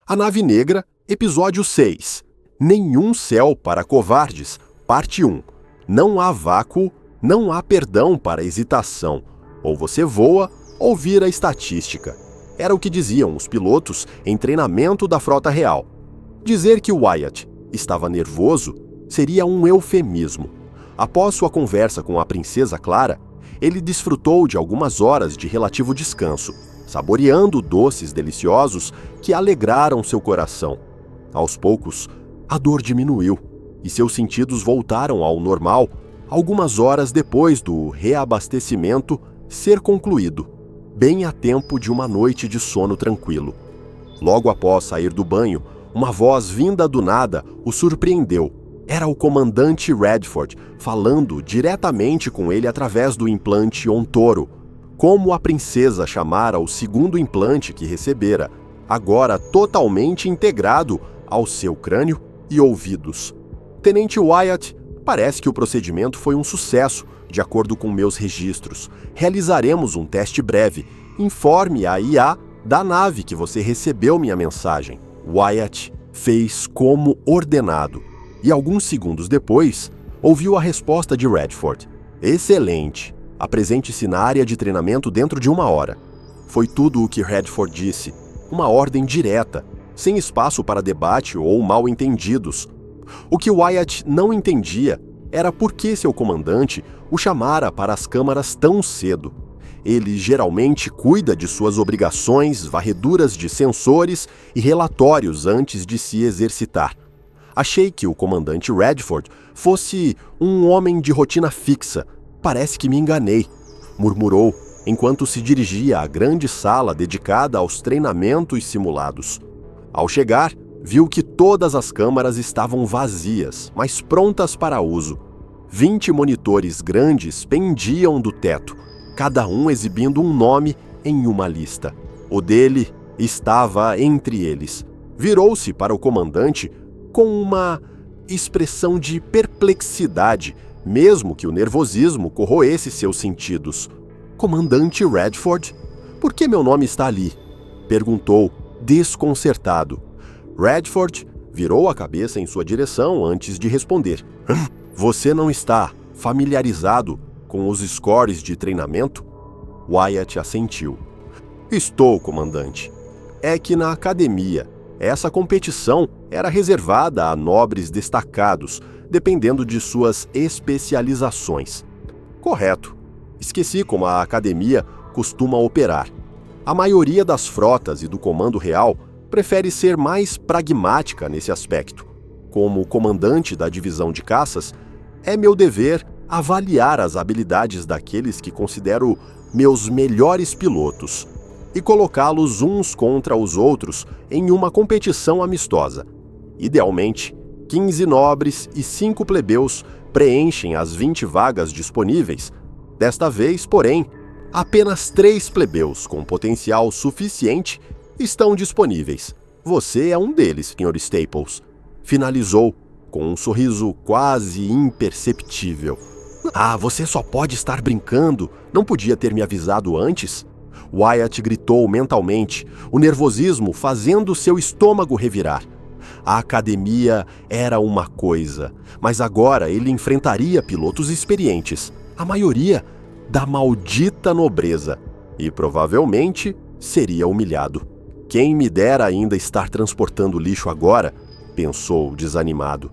A Nave Negra, Episódio 6. Nenhum céu para covardes, Parte 1. Não há vácuo, não há perdão para hesitação. Ou você voa, ou vira estatística. Era o que diziam os pilotos em treinamento da Frota Real. Dizer que Wyatt estava nervoso seria um eufemismo. Após sua conversa com a princesa Clara, ele desfrutou de algumas horas de relativo descanso, saboreando doces deliciosos que alegraram seu coração. Aos poucos, a dor diminuiu e seus sentidos voltaram ao normal algumas horas depois do reabastecimento ser concluído, bem a tempo de uma noite de sono tranquilo. Logo após sair do banho, uma voz vinda do nada o surpreendeu. Era o comandante Redford falando diretamente com ele através do implante Ontoro, como a princesa chamara o segundo implante que recebera, agora totalmente integrado ao seu crânio e ouvidos. Tenente Wyatt, parece que o procedimento foi um sucesso, de acordo com meus registros. Realizaremos um teste breve. Informe a IA da nave que você recebeu minha mensagem. Wyatt fez como ordenado, e alguns segundos depois, ouviu a resposta de Redford. Excelente. Apresente-se na área de treinamento dentro de 1 hora. Foi tudo o que Redford disse. Uma ordem direta, sem espaço para debate ou mal-entendidos. O que Wyatt não entendia era por que seu comandante o chamara para as câmaras tão cedo. Ele geralmente cuida de suas obrigações, varreduras de sensores e relatórios antes de se exercitar. Achei que o comandante Redford fosse um homem de rotina fixa. Parece que me enganei, murmurou, enquanto se dirigia à grande sala dedicada aos treinamentos simulados. Ao chegar, viu que todas as câmaras estavam vazias, mas prontas para uso. 20 monitores grandes pendiam do teto, cada um exibindo um nome em uma lista. O dele estava entre eles. Virou-se para o comandante com uma expressão de perplexidade, mesmo que o nervosismo corroesse seus sentidos. Comandante Redford, por que meu nome está ali? Perguntou, desconcertado. Redford virou a cabeça em sua direção antes de responder. Você não está familiarizado com os scores de treinamento? Wyatt assentiu. Estou, comandante. É que na academia, essa competição era reservada a nobres destacados, dependendo de suas especializações. Correto. Esqueci como a academia costuma operar. A maioria das frotas e do comando real prefere ser mais pragmática nesse aspecto. Como comandante da divisão de caças, é meu dever avaliar as habilidades daqueles que considero meus melhores pilotos e colocá-los uns contra os outros em uma competição amistosa. Idealmente, 15 nobres e 5 plebeus preenchem as 20 vagas disponíveis. Desta vez, porém, apenas 3 plebeus com potencial suficiente estão disponíveis. Você é um deles, Sr. Staples. Finalizou, com um sorriso quase imperceptível. Ah, você só pode estar brincando. Não podia ter me avisado antes? Wyatt gritou mentalmente, o nervosismo fazendo seu estômago revirar. A academia era uma coisa, mas agora ele enfrentaria pilotos experientes, a maioria da maldita nobreza, e provavelmente seria humilhado. Quem me dera ainda estar transportando lixo agora, pensou desanimado.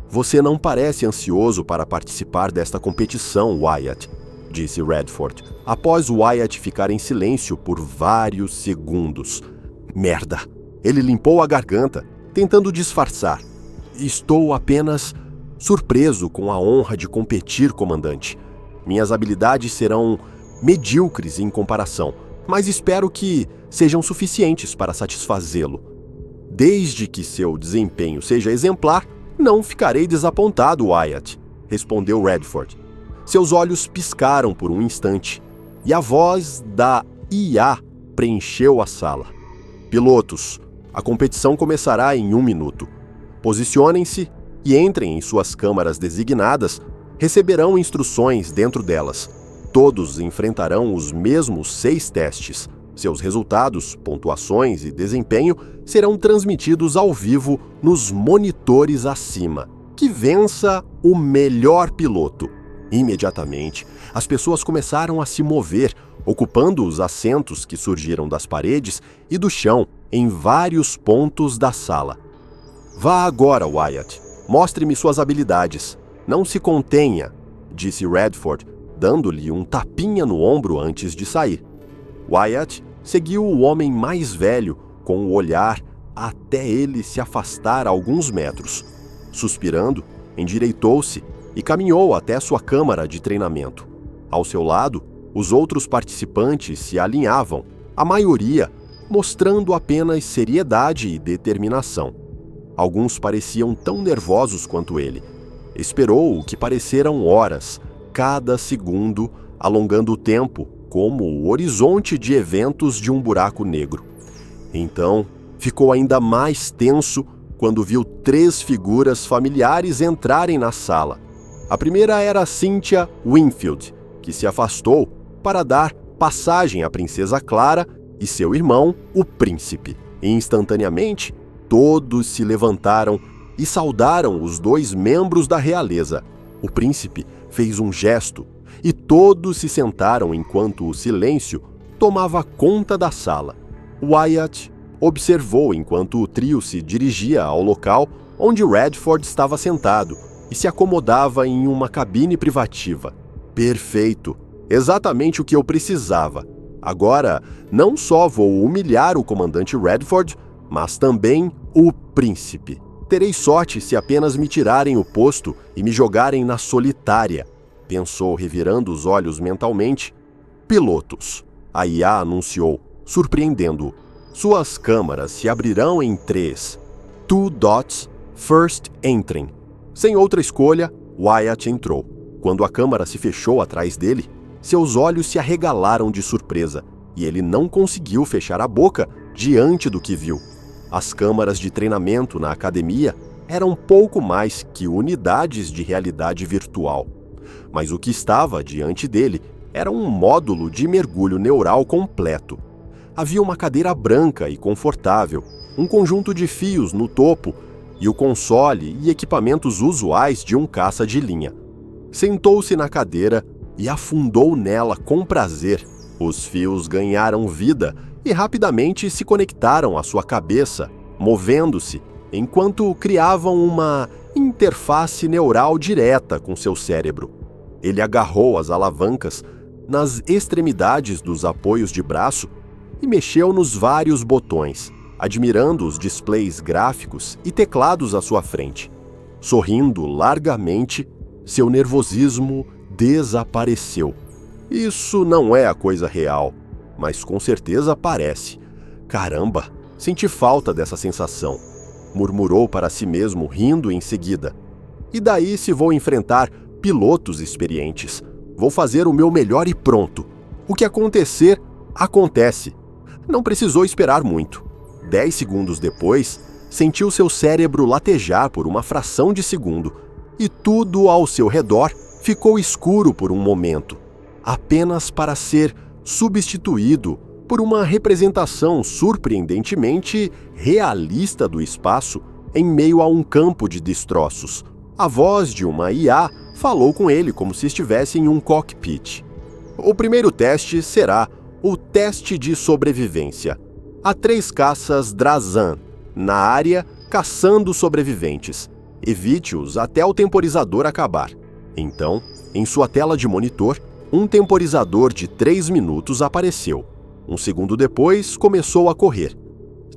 Você não parece ansioso para participar desta competição, Wyatt, disse Redford, após Wyatt ficar em silêncio por vários segundos. Merda! Ele limpou a garganta, tentando disfarçar. Estou apenas surpreso com a honra de competir, comandante. Minhas habilidades serão medíocres em comparação, mas espero que sejam suficientes para satisfazê-lo. Desde que seu desempenho seja exemplar, não ficarei desapontado, Wyatt, respondeu Redford. Seus olhos piscaram por um instante, e a voz da IA preencheu a sala. Pilotos, a competição começará em 1 minuto. Posicionem-se e entrem em suas câmaras designadas, receberão instruções dentro delas. Todos enfrentarão os mesmos 6 testes. Seus resultados, pontuações e desempenho serão transmitidos ao vivo nos monitores acima. Que vença o melhor piloto. Imediatamente, as pessoas começaram a se mover, ocupando os assentos que surgiram das paredes e do chão em vários pontos da sala. Vá agora, Wyatt. Mostre-me suas habilidades. Não se contenha, disse Redford, dando-lhe um tapinha no ombro antes de sair. Wyatt seguiu o homem mais velho com o olhar até ele se afastar alguns metros. Suspirando, endireitou-se e caminhou até sua câmara de treinamento. Ao seu lado, os outros participantes se alinhavam, a maioria mostrando apenas seriedade e determinação. Alguns pareciam tão nervosos quanto ele. Esperou o que pareceram horas, cada segundo alongando o tempo como o horizonte de eventos de um buraco negro. Então, ficou ainda mais tenso quando viu 3 figuras familiares entrarem na sala. A primeira era Cynthia Winfield, que se afastou para dar passagem à princesa Clara e seu irmão, o príncipe. E instantaneamente, todos se levantaram e saudaram os 2 membros da realeza. O príncipe fez um gesto e todos se sentaram enquanto o silêncio tomava conta da sala. Wyatt observou enquanto o trio se dirigia ao local onde Redford estava sentado e se acomodava em uma cabine privativa. Perfeito! Exatamente o que eu precisava. Agora, não só vou humilhar o comandante Redford, mas também o príncipe. Terei sorte se apenas me tirarem o posto e me jogarem na solitária, pensou revirando os olhos mentalmente. Pilotos, a IA anunciou, surpreendendo-o. Suas câmaras se abrirão em 3. 2 dots, first entering. Sem outra escolha, Wyatt entrou. Quando a câmara se fechou atrás dele, seus olhos se arregalaram de surpresa e ele não conseguiu fechar a boca diante do que viu. As câmaras de treinamento na academia eram pouco mais que unidades de realidade virtual. Mas o que estava diante dele era um módulo de mergulho neural completo. Havia uma cadeira branca e confortável, um conjunto de fios no topo e o console e equipamentos usuais de um caça de linha. Sentou-se na cadeira e afundou nela com prazer. Os fios ganharam vida e rapidamente se conectaram à sua cabeça, movendo-se, enquanto criavam uma interface neural direta com seu cérebro. Ele agarrou as alavancas nas extremidades dos apoios de braço e mexeu nos vários botões, admirando os displays gráficos e teclados à sua frente. Sorrindo largamente, seu nervosismo desapareceu. Isso não é a coisa real, mas com certeza parece. Caramba, senti falta dessa sensação, murmurou para si mesmo, rindo em seguida. E daí se vou enfrentar pilotos experientes. Vou fazer o meu melhor e pronto. O que acontecer, acontece. Não precisou esperar muito. 10 segundos depois, sentiu seu cérebro latejar por uma fração de segundo, e tudo ao seu redor ficou escuro por um momento, apenas para ser substituído por uma representação surpreendentemente realista do espaço em meio a um campo de destroços. A voz de uma IA falou com ele como se estivesse em um cockpit. O primeiro teste será o teste de sobrevivência. Há 3 caças Drazan na área caçando sobreviventes. Evite-os até o temporizador acabar. Então, em sua tela de monitor, um temporizador de 3 minutos apareceu. Um segundo depois, começou a correr.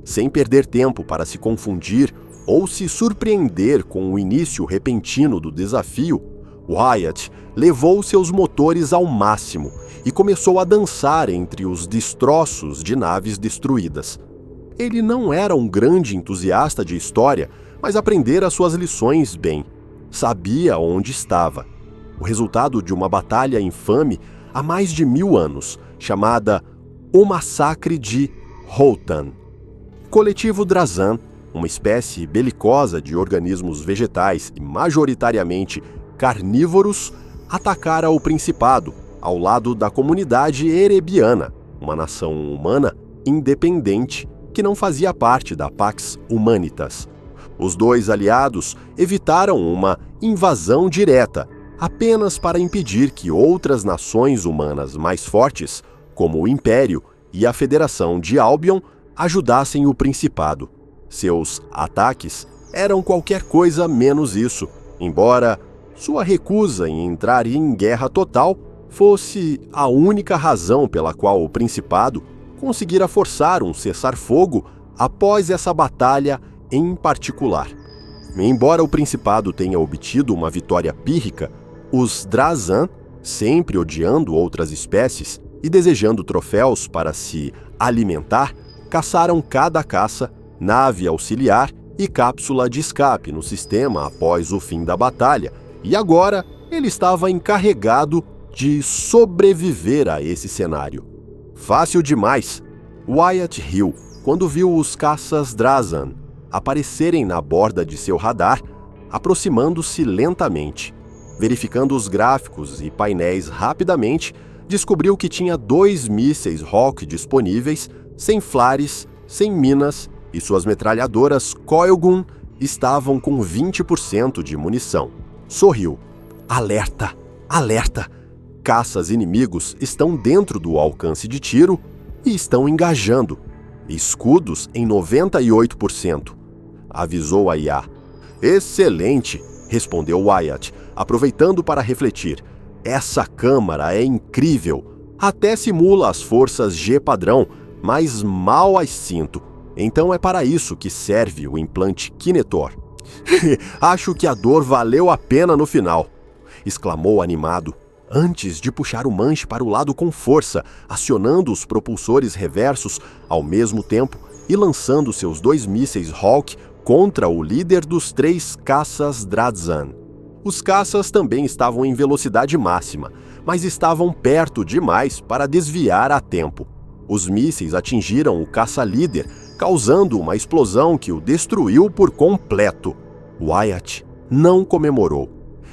Sem perder tempo para se confundir ou se surpreender com o início repentino do desafio, Wyatt levou seus motores ao máximo e começou a dançar entre os destroços de naves destruídas. Ele não era um grande entusiasta de história, mas aprendera suas lições bem. Sabia onde estava. O resultado de uma batalha infame há mais de 1000 anos, chamada O Massacre de Hotan. Coletivo Drazan, uma espécie belicosa de organismos vegetais e majoritariamente carnívoros, atacara o Principado, ao lado da comunidade erebiana. uma nação humana independente que não fazia parte da Pax Humanitas. Os dois aliados evitaram uma invasão direta, apenas para impedir que outras nações humanas mais fortes, como o Império e a Federação de Albion, ajudassem o Principado. Seus ataques eram qualquer coisa menos isso, embora sua recusa em entrar em guerra total fosse a única razão pela qual o Principado conseguira forçar um cessar-fogo após essa batalha em particular. Embora o Principado tenha obtido uma vitória pírrica, os Drazan, sempre odiando outras espécies e desejando troféus para se alimentar, caçaram cada caça, nave auxiliar e cápsula de escape no sistema após o fim da batalha, e agora ele estava encarregado de sobreviver a esse cenário. Fácil demais. Wyatt riu quando viu os caças Drazan aparecerem na borda de seu radar, aproximando-se lentamente. Verificando os gráficos e painéis rapidamente, descobriu que tinha 2 mísseis Hawk disponíveis, sem flares, sem minas, e suas metralhadoras Coilgun estavam com 20% de munição. Sorriu. Alerta! Alerta! Caças inimigos estão dentro do alcance de tiro e estão engajando. Escudos em 98%. Avisou a IA. Excelente! Respondeu Wyatt, aproveitando para refletir. Essa câmara é incrível. Até simula as forças G padrão, mas mal as sinto. Então é para isso que serve o implante Kinetor. Acho que a dor valeu a pena no final, exclamou animado, antes de puxar o manche para o lado com força, acionando os propulsores reversos ao mesmo tempo e lançando seus 2 mísseis Hawk contra o líder dos 3 caças Drazan. Os caças também estavam em velocidade máxima, mas estavam perto demais para desviar a tempo. Os mísseis atingiram o caça-líder, causando uma explosão que o destruiu por completo. Wyatt não comemorou.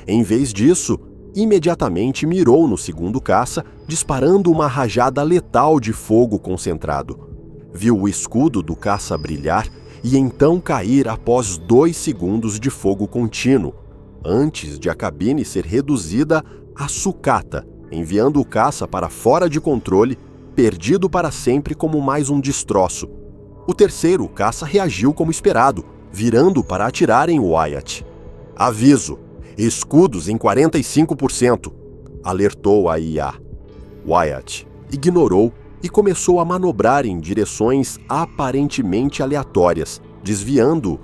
Em vez disso, imediatamente mirou no segundo caça, disparando uma rajada letal de fogo concentrado. Viu o escudo do caça brilhar e então cair após 2 segundos de fogo contínuo, antes de a cabine ser reduzida a sucata, enviando o caça para fora de controle, perdido para sempre como mais um destroço. O terceiro caça reagiu como esperado, virando para atirar em Wyatt. Aviso: escudos em 45%, alertou a IA. Wyatt ignorou e começou a manobrar em direções aparentemente aleatórias, desviando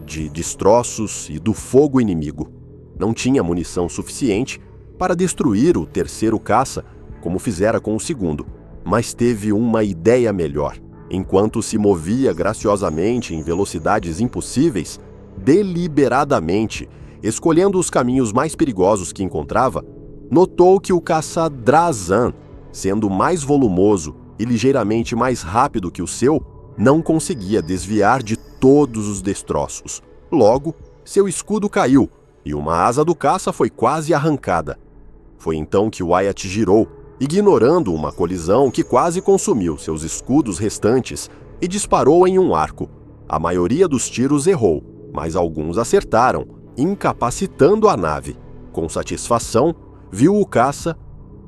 de destroços e do fogo inimigo. Não tinha munição suficiente para destruir o terceiro caça, como fizera com o segundo, mas teve uma ideia melhor. Enquanto se movia graciosamente em velocidades impossíveis, deliberadamente, escolhendo os caminhos mais perigosos que encontrava, notou que o caça Drazan, sendo mais volumoso e ligeiramente mais rápido que o seu, não conseguia desviar de todos os destroços. Logo, seu escudo caiu e uma asa do caça foi quase arrancada. Foi então que Wyatt girou, ignorando uma colisão que quase consumiu seus escudos restantes, e disparou em um arco. A maioria dos tiros errou, mas alguns acertaram, incapacitando a nave. Com satisfação, viu o caça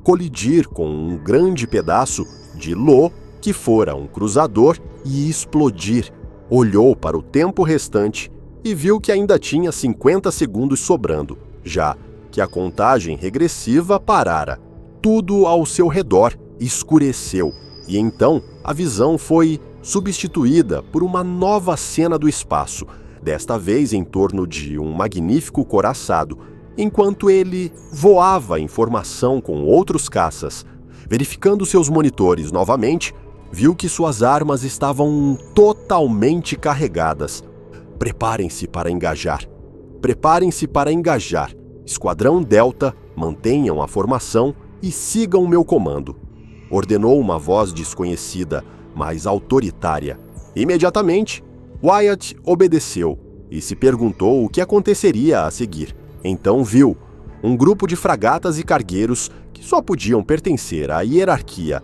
colidir com um grande pedaço de Lo, que fora um cruzador, e explodir. Olhou para o tempo restante e viu que ainda tinha 50 segundos sobrando, já que a contagem regressiva parara. Tudo ao seu redor escureceu, e então a visão foi substituída por uma nova cena do espaço, desta vez em torno de um magnífico coraçado, enquanto ele voava em formação com outros caças. Verificando seus monitores novamente, viu que suas armas estavam totalmente carregadas. Preparem-se para engajar. Preparem-se para engajar. Esquadrão Delta, mantenham a formação e sigam meu comando, ordenou uma voz desconhecida, mas autoritária. Imediatamente, Wyatt obedeceu e se perguntou o que aconteceria a seguir. Então viu um grupo de fragatas e cargueiros que só podiam pertencer à hierarquia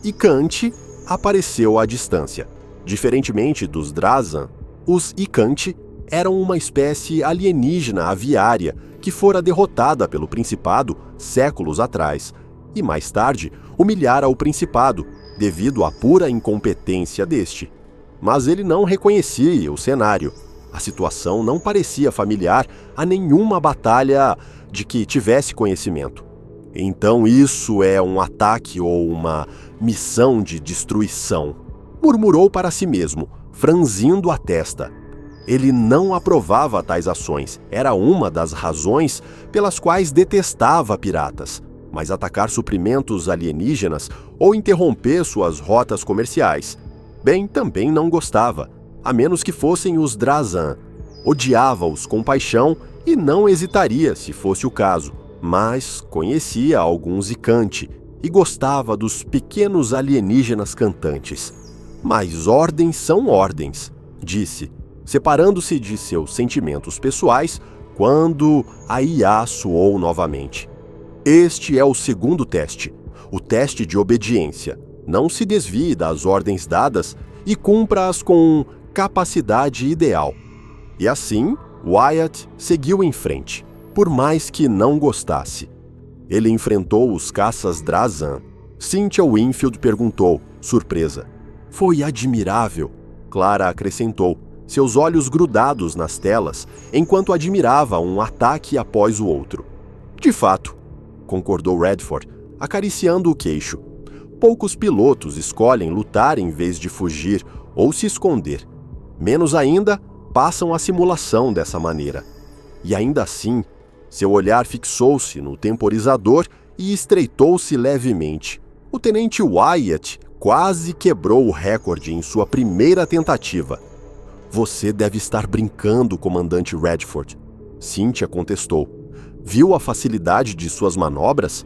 Ikante apareceu à distância. Diferentemente dos Drazan, os Ikante eram uma espécie alienígena aviária que fora derrotada pelo Principado séculos atrás e, mais tarde, humilhara o Principado devido à pura incompetência deste. Mas ele não reconhecia o cenário. A situação não parecia familiar a nenhuma batalha de que tivesse conhecimento. Então isso é um ataque ou uma missão de destruição, murmurou para si mesmo, franzindo a testa. Ele não aprovava tais ações, era uma das razões pelas quais detestava piratas. Mas atacar suprimentos alienígenas ou interromper suas rotas comerciais, bem, também não gostava, a menos que fossem os Drazan. Odiava-os com paixão e não hesitaria se fosse o caso, mas conhecia alguns Ikante e gostava dos pequenos alienígenas cantantes. Mas ordens são ordens, disse, separando-se de seus sentimentos pessoais quando a IA soou novamente. Este é o segundo teste, o teste de obediência. Não se desvie das ordens dadas e cumpra-as com capacidade ideal. E assim, Wyatt seguiu em frente, por mais que não gostasse. Ele enfrentou os caças Drazan. Cynthia Winfield perguntou, surpresa. Foi admirável, Clara acrescentou, seus olhos grudados nas telas, enquanto admirava um ataque após o outro. De fato, concordou Redford, acariciando o queixo. Poucos pilotos escolhem lutar em vez de fugir ou se esconder. Menos ainda, passam a simulação dessa maneira. E ainda assim, seu olhar fixou-se no temporizador e estreitou-se levemente. O tenente Wyatt quase quebrou o recorde em sua primeira tentativa. Você deve estar brincando, comandante Redford. Cynthia contestou. Viu a facilidade de suas manobras?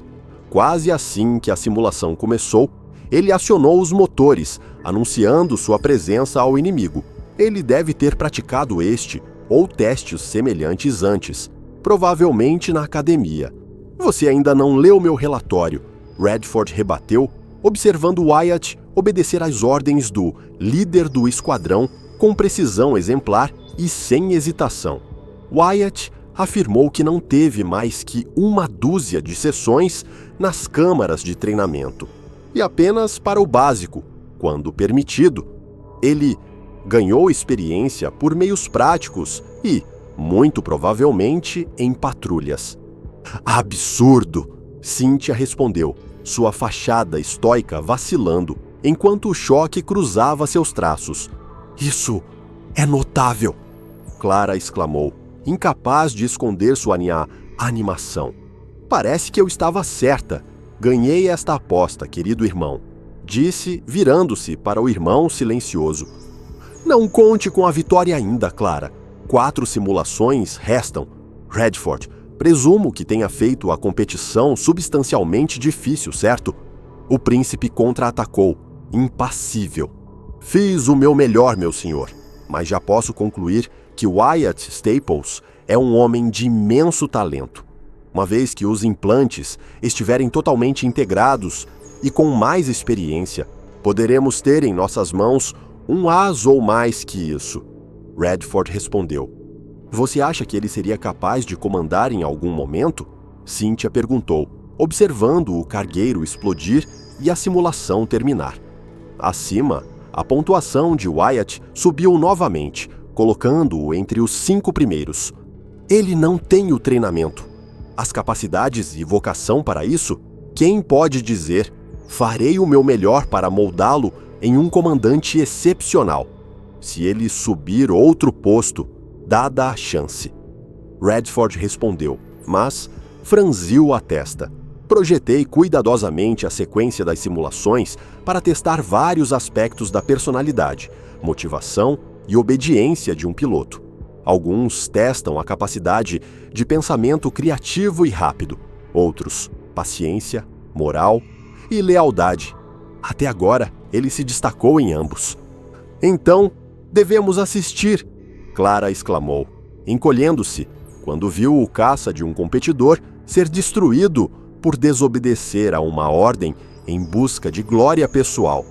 Quase assim que a simulação começou, ele acionou os motores, anunciando sua presença ao inimigo. Ele deve ter praticado este ou testes semelhantes antes, provavelmente na academia. Você ainda não leu meu relatório, Redford rebateu, observando Wyatt obedecer às ordens do líder do esquadrão com precisão exemplar e sem hesitação. Wyatt afirmou que não teve mais que uma dúzia de sessões nas câmaras de treinamento, e apenas para o básico, quando permitido. Ele ganhou experiência por meios práticos e, muito provavelmente, em patrulhas. Absurdo! Cynthia respondeu, sua fachada estoica vacilando, enquanto o choque cruzava seus traços. Isso é notável! Clara exclamou, incapaz de esconder sua animação. Parece que eu estava certa. Ganhei esta aposta, querido irmão, disse, virando-se para o irmão silencioso. Não conte com a vitória ainda, Clara. 4 simulações restam. Redford, presumo que tenha feito a competição substancialmente difícil, certo? O príncipe contra-atacou, impassível. Fiz o meu melhor, meu senhor, mas já posso concluir que Wyatt Staples é um homem de imenso talento. Uma vez que os implantes estiverem totalmente integrados e com mais experiência, poderemos ter em nossas mãos um as ou mais que isso. Redford respondeu. Você acha que ele seria capaz de comandar em algum momento? Cynthia perguntou, observando o cargueiro explodir e a simulação terminar. Acima, a pontuação de Wyatt subiu novamente, colocando-o entre os 5 primeiros. Ele não tem o treinamento. As capacidades e vocação para isso? Quem pode dizer, farei o meu melhor para moldá-lo em um comandante excepcional, se ele subir outro posto, dada a chance. Redford respondeu, mas franziu a testa. Projetei cuidadosamente a sequência das simulações para testar vários aspectos da personalidade, motivação e obediência de um piloto. Alguns testam a capacidade de pensamento criativo e rápido, outros, paciência, moral e lealdade. Até agora, ele se destacou em ambos. Então, devemos assistir, Clara exclamou, encolhendo-se, quando viu o caça de um competidor ser destruído por desobedecer a uma ordem em busca de glória pessoal.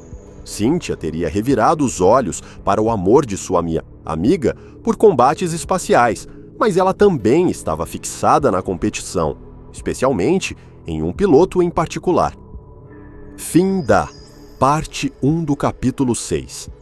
Cynthia teria revirado os olhos para o amor de sua amiga por combates espaciais, mas ela também estava fixada na competição, especialmente em um piloto em particular. Fim da parte 1 do capítulo 6.